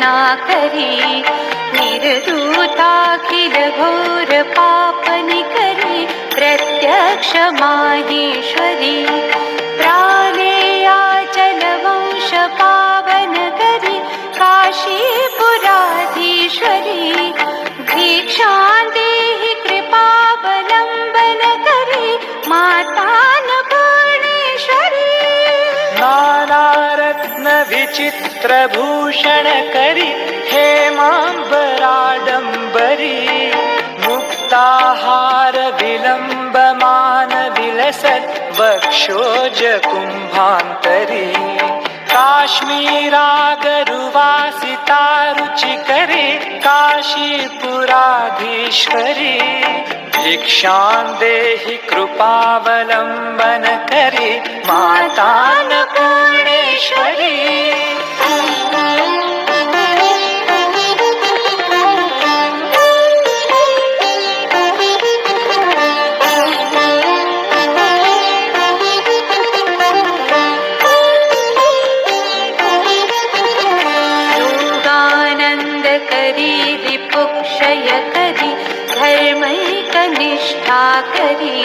रचना करी, निर्धूताखिल घोर पापनि करी, प्रत्यक्ष माहेश्वरी प्रालेयाचल वंश पावन करी, काशीपुराधीश्वरी भिक्षां देहि कृपावलंबन करी, मातान्नपूर्णेश्वरी नानारत्न विचित्र भूषण करी, हेमांबराडंबरी मुक्ताहार विलंबमान विलसत् वक्षोज कुंभांतरी, काश्मीरागरुवासिता रुचिकरी, काशीपुराधीश्वरी भिक्षां देहि कृपावलंबन करी, मातान्नपूर्णेश्वरी करी, रिपुक्षय करी, धर्मैकनिष्ठा करी,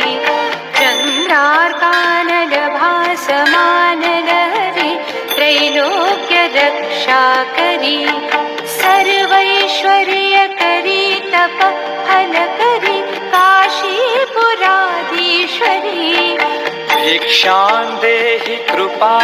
चन्द्रार्कानल भासमानल हरि, त्रैलोक्य रक्षा करी, सर्वैश्वर्य करी, तप फल करी, काशीपुराधीश्वरी भिक्षां देहि कृपा